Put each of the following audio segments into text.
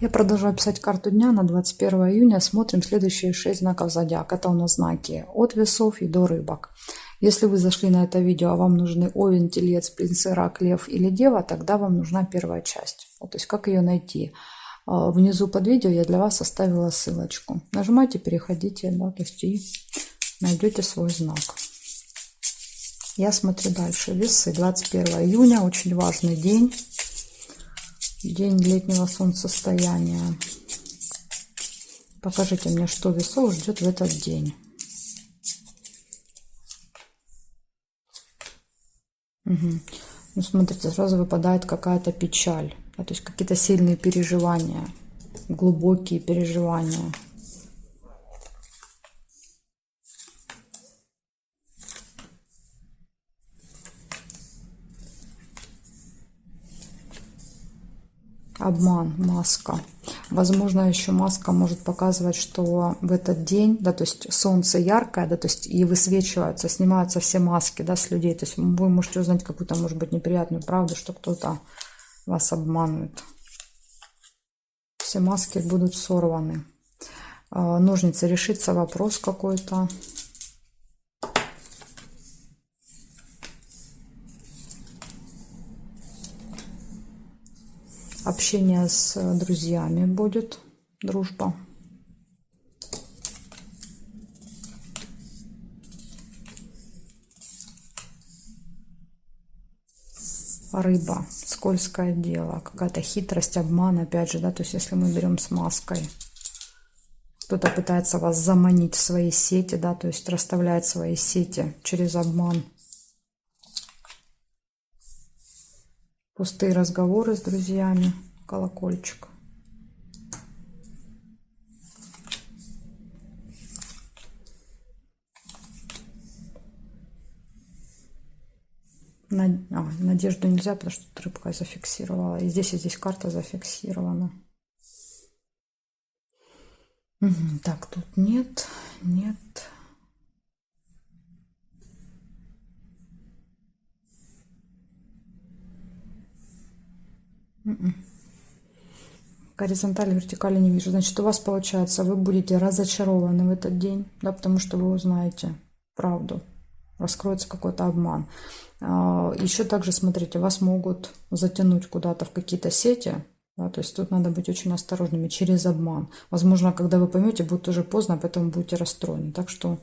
Я продолжаю писать карту дня на 21 июня. Смотрим следующие 6 знаков зодиака. Это у нас знаки от весов и до рыбок. Если вы зашли на это видео, а вам нужны Овен, Телец, Близнец, Рак, Лев или Дева, тогда вам нужна первая часть. То есть как ее найти? Внизу под видео я для вас оставила ссылочку. Нажимайте, переходите, то есть и найдете свой знак. Я смотрю дальше. Весы, 21 июня, очень важный день. День летнего солнцестояния. Покажите мне, что весов ждет в этот день. Угу. Ну, смотрите, сразу выпадает какая-то печаль. То есть какие-то сильные переживания, глубокие переживания. Обман, маска. Возможно, еще маска может показывать, что в этот день, то есть солнце яркое, то есть и высвечиваются, снимаются все маски, с людей. То есть вы можете узнать какую-то, может быть, неприятную правду, что кто-то вас обманывает. Все маски будут сорваны. Ножницы, решится вопрос какой-то. Общение с друзьями будет, дружба. Рыба, скользкое дело, какая-то хитрость, обман, опять же, то есть если мы берем с маской. Кто-то пытается вас заманить в свои сети, то есть расставляет свои сети через обман. Пустые разговоры с друзьями, колокольчик. Надежду нельзя, потому что тут рыбка зафиксировала. И здесь карта зафиксирована. Угу. Так, тут нет. Горизонтали, вертикали не вижу. Значит, у вас получается, вы будете разочарованы в этот день, потому что вы узнаете правду. Раскроется какой-то обман. Еще также, смотрите, вас могут затянуть куда-то в какие-то сети. То есть тут надо быть очень осторожными через обман. Возможно, когда вы поймете, будет уже поздно, поэтому будете расстроены. Так что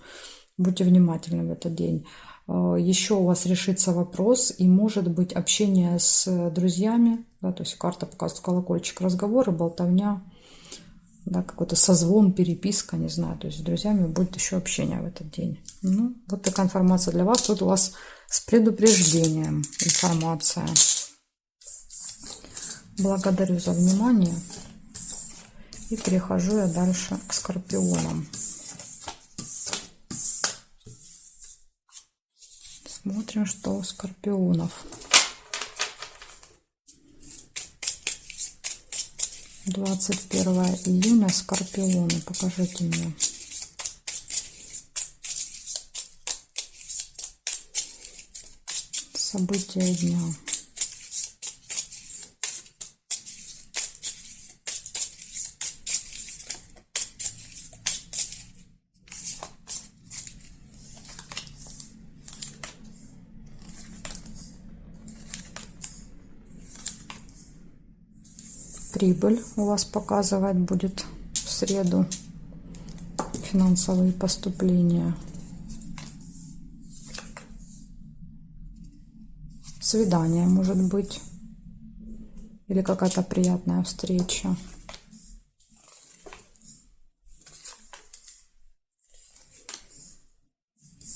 будьте внимательны в этот день. Еще у вас решится вопрос, и может быть общение с друзьями, то есть карта показывает колокольчик, разговоры, болтовня, какой-то созвон, переписка, не знаю, то есть с друзьями будет еще общение в этот день. Ну, вот такая информация для вас. Тут у вас с предупреждением информация. Благодарю за внимание. И перехожу я дальше к скорпионам. Смотрим, что у скорпионов. 21 июня, скорпионы. Покажите мне. События дня. Прибыль у вас показывать будет в среду. Финансовые поступления. Свидание может быть. Или какая-то приятная встреча.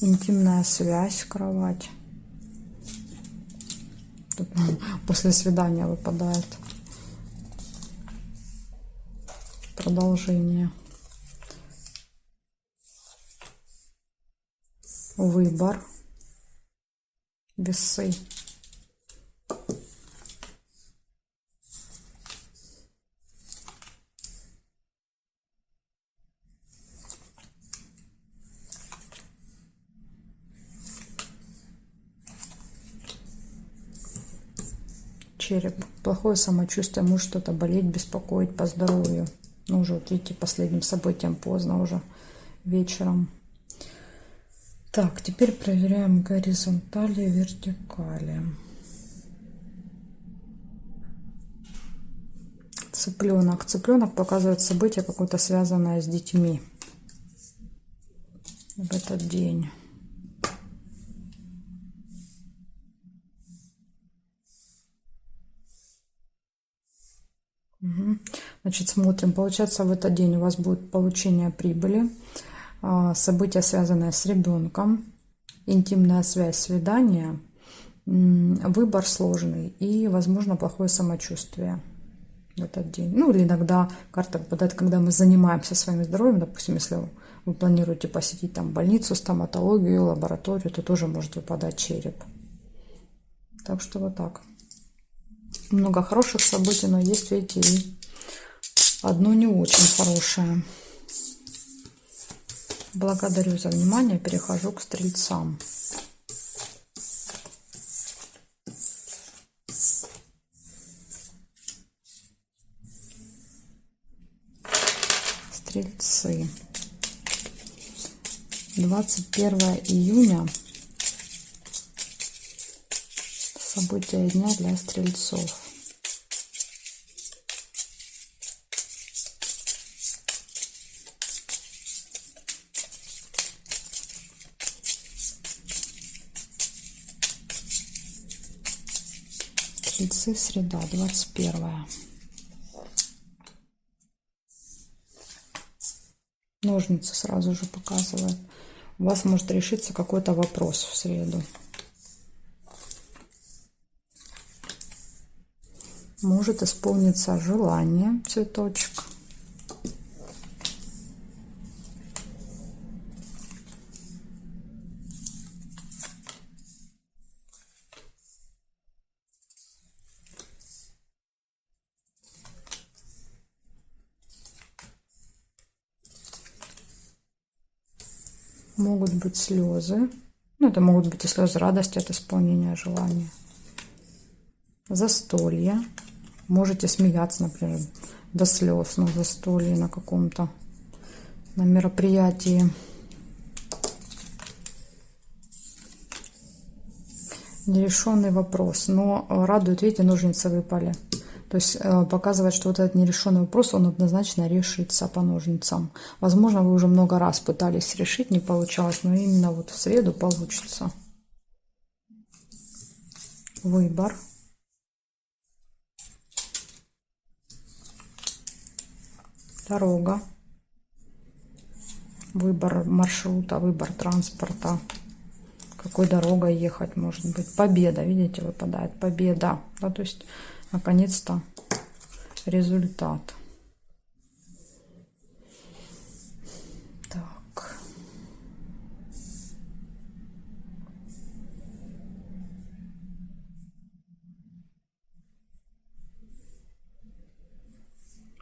Интимная связь, кровать. Тут после свидания выпадает. Продолжение. Выбор. Весы. череп. Плохое самочувствие, может что-то болеть, беспокоить по здоровью. Ну, уже вот видите, последним событием поздно уже вечером. Так, теперь проверяем горизонтали, вертикали. Цыпленок. Цыпленок показывает событие какое-то связанное с детьми в этот день. Угу. Значит, смотрим. Получается, в этот день у вас будет получение прибыли, события, связанные с ребенком, интимная связь, свидание, выбор сложный и, возможно, плохое самочувствие в этот день. Ну, или иногда карта выпадает, когда мы занимаемся своим здоровьем. Допустим, если вы планируете посетить там больницу, стоматологию, лабораторию, то тоже может выпадать череп. Так что вот так. Много хороших событий, но есть, видите, и одно не очень хорошее. Благодарю за внимание. Перехожу к стрельцам. Стрельцы. 21 июня. События дня для стрельцов. Стрельцы, среда, 21. Ножницы сразу же показывают. У вас может решиться какой-то вопрос в среду. Может исполниться желание, цветочек. Могут быть слезы. Ну, это могут быть и слезы радости от исполнения желания. Застолье. Можете смеяться, например, до слез на застолье, на каком-то, на мероприятии. Нерешенный вопрос. Но радует, видите, ножницы выпали. То есть показывает, что вот этот нерешенный вопрос, он однозначно решится по ножницам. Возможно, вы уже много раз пытались решить, не получалось, но именно вот в среду получится. Выбор. Дорога. Выбор маршрута, выбор транспорта. Какой дорогой ехать, может быть. Победа, видите, выпадает. Победа. Да, то есть, наконец-то, результат. Так.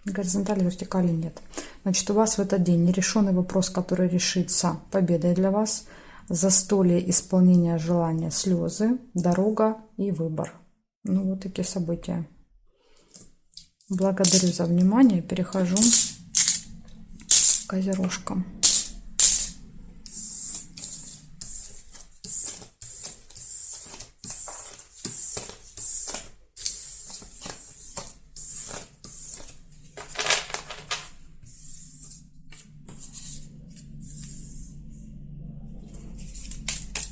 Горизонтали, вертикали нет. Значит, у вас в этот день нерешенный вопрос, который решится победой для вас. Застолье, исполнение желания, слезы, дорога и выбор. Ну, вот такие события. Благодарю за внимание. Перехожу к козерожкам.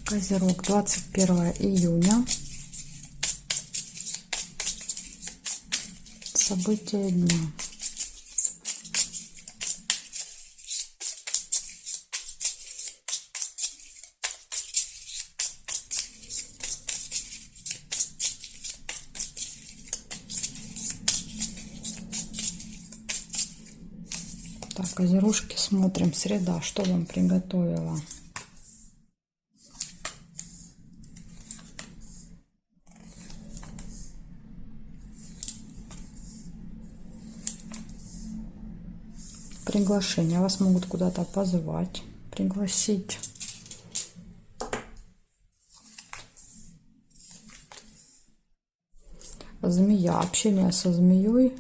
Козерог, 21 июня. События дня. Так, козерожки, смотрим. Среда, что вам приготовила? Приглашение. Вас могут куда-то позвать, пригласить. Змея. Общение со змеей.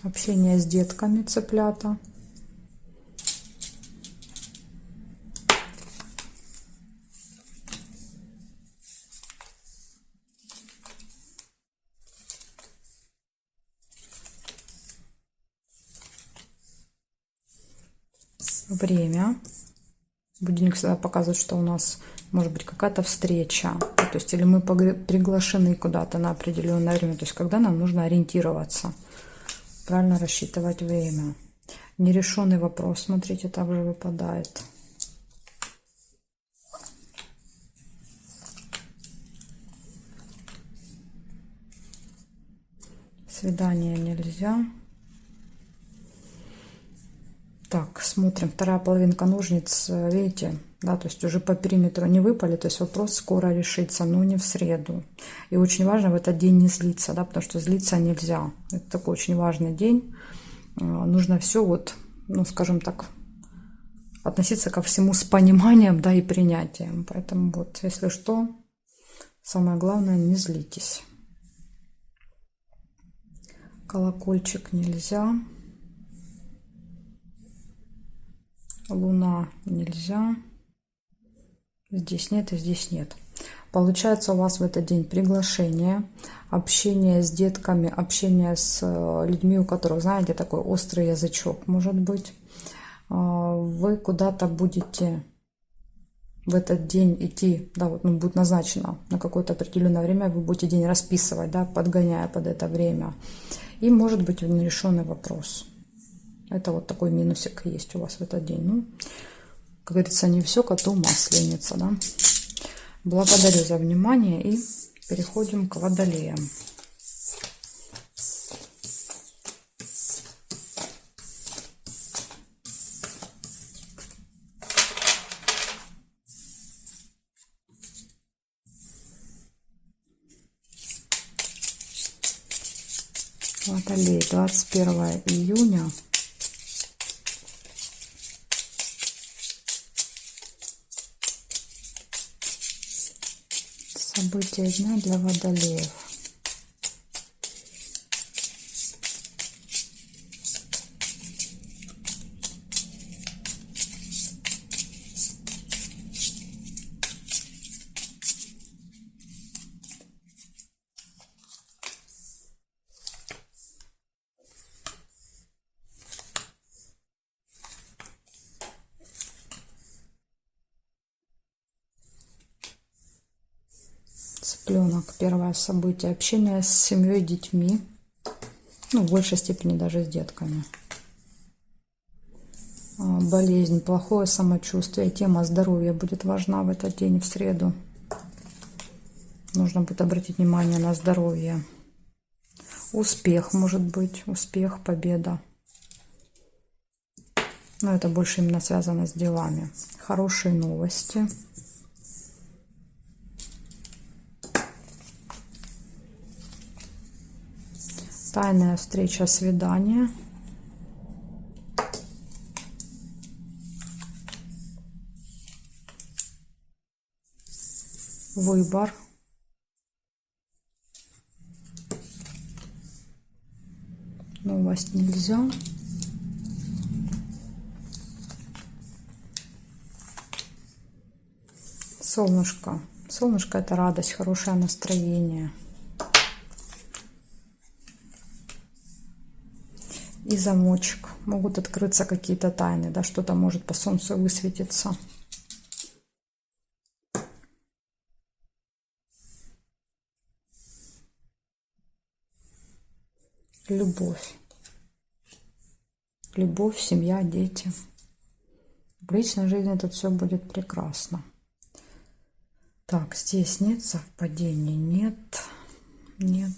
Общение с детками цыплята. Время. Будильник всегда показывает, что у нас может быть какая-то встреча. То есть или мы приглашены куда-то на определенное время. То есть когда нам нужно ориентироваться. Правильно рассчитывать время. Нерешенный вопрос, смотрите, также выпадает. Свидание нельзя. Так, смотрим. Вторая половинка ножниц, видите, да, то есть уже по периметру не выпали, то есть вопрос скоро решится, но не в среду. И очень важно в этот день не злиться, да, потому что злиться нельзя. Это такой очень важный день. Нужно все вот, ну, скажем так, относиться ко всему с пониманием, да, и принятием. Поэтому вот, если что, самое главное, не злитесь. Колокольчик нельзя. Луна нельзя. Здесь нет и здесь нет. Получается у вас в этот день приглашение, общение с детками, общение с людьми, у которых, знаете, такой острый язычок может быть. Вы куда-то будете в этот день идти, да, вот, ну, будет назначено на какое-то определенное время, вы будете день расписывать, да, подгоняя под это время. И может быть нерешенный вопрос. Это вот такой минусик есть у вас в этот день. Ну, как говорится, не все коту масленица, да. Благодарю за внимание и переходим к водолеям. Водолей, 21 июня. События дня для водолеев. Цыпленок. Первое событие. Общение с семьей, детьми. Ну, в большей степени даже с детками. Болезнь, плохое самочувствие. Тема здоровья будет важна в этот день, в среду. Нужно будет обратить внимание на здоровье. Успех может быть. Успех, победа. Но это больше именно связано с делами. Хорошие новости. Тайная встреча, свидание. Выбор. Новость нельзя. Солнышко. Солнышко — это радость, хорошее настроение. И замочек. Могут открыться какие-то тайны, да, что-то может по солнцу высветиться. Любовь. Любовь, семья, дети. В личной жизни это все будет прекрасно. Так, здесь нет совпадений, нет, нет.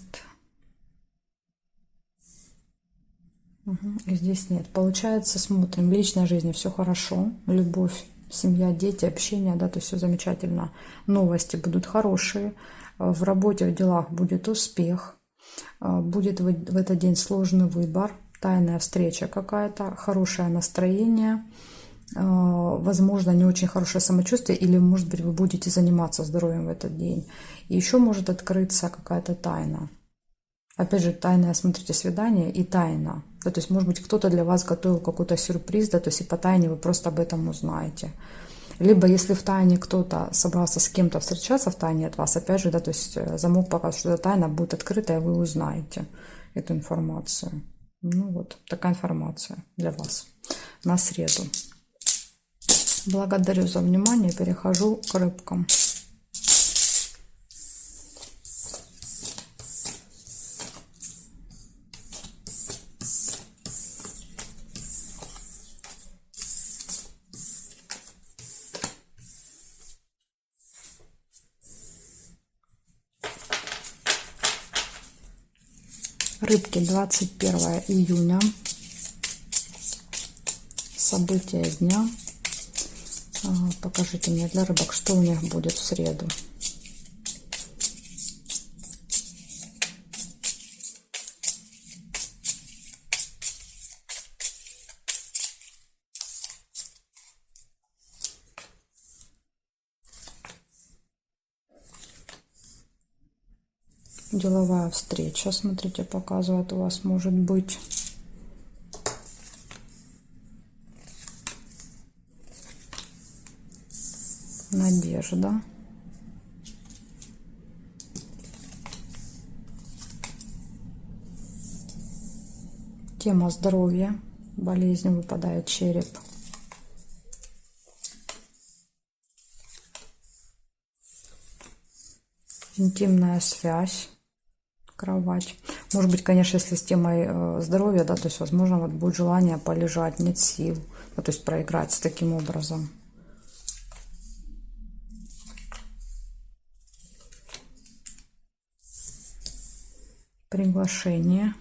И здесь нет. Получается, смотрим, в личной жизни все хорошо. Любовь, семья, дети, общение, да, то есть все замечательно. Новости будут хорошие. В работе, в делах будет успех. Будет в этот день сложный выбор. Тайная встреча какая-то. Хорошее настроение. возможно, не очень хорошее самочувствие, или, может быть, вы будете заниматься здоровьем в этот день. И еще может открыться какая-то тайна. Опять же, тайное, смотрите, свидание и тайна. Да, то есть, может быть, кто-то для вас готовил какой-то сюрприз, да, то есть и по тайне вы просто об этом узнаете. Либо, если в тайне кто-то собрался с кем-то встречаться в тайне от вас, опять же, да, то есть замок показывает, что эта тайна будет открыта, и вы узнаете эту информацию. Ну вот, такая информация для вас на среду. Благодарю за внимание. Перехожу к рыбкам. Рыбки, 21 июня. События дня. Покажите мне для рыбок, что у них будет в среду. Деловая встреча, смотрите, показывает, у вас может быть. Надежда. Тема здоровья. Болезнь, выпадает череп. Интимная связь. Кровать. Может быть, конечно, если с темой здоровья, да, то есть, возможно, вот будет желание полежать, нет сил, да, то есть проиграть с таким образом. Приглашение.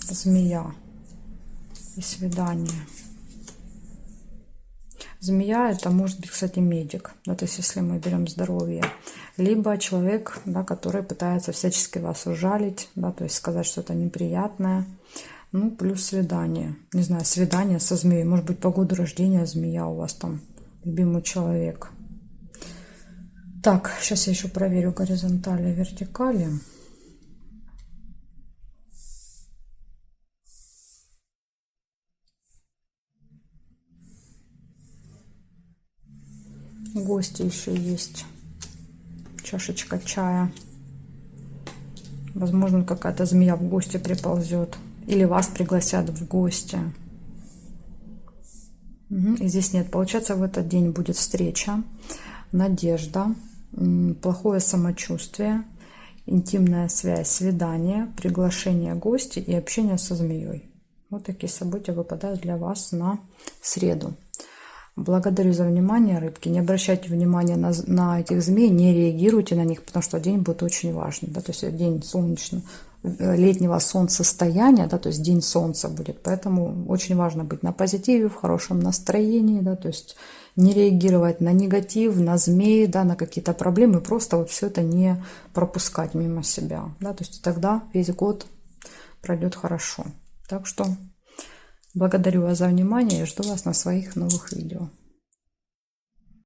Змея и свидание. Змея — это может быть, кстати, медик, да, то есть если мы берем здоровье, либо человек, да, который пытается всячески вас ужалить, да, то есть сказать что-то неприятное. Ну, плюс свидание, не знаю, свидание со змеей, может быть, по году рождения змея у вас там, любимый человек. Так, сейчас я еще проверю горизонтали и вертикали. Гости еще есть. Чашечка чая. Возможно, какая-то змея в гости приползет. Или вас пригласят в гости. И здесь нет. Получается, в этот день будет встреча, надежда, плохое самочувствие, интимная связь, свидание, приглашение гостей и общение со змеей. Вот такие события выпадают для вас на среду. Благодарю за внимание, рыбки. Не обращайте внимания на этих змей, не реагируйте на них, потому что день будет очень важный. Да, то есть день солнечного, летнего солнцестояния, да, то есть день солнца будет. Поэтому очень важно быть на позитиве, в хорошем настроении, да, то есть не реагировать на негатив, на змеи, да, на какие-то проблемы, просто вот все это не пропускать мимо себя. Да, то есть тогда весь год пройдет хорошо. Так что благодарю вас за внимание и жду вас на своих новых видео.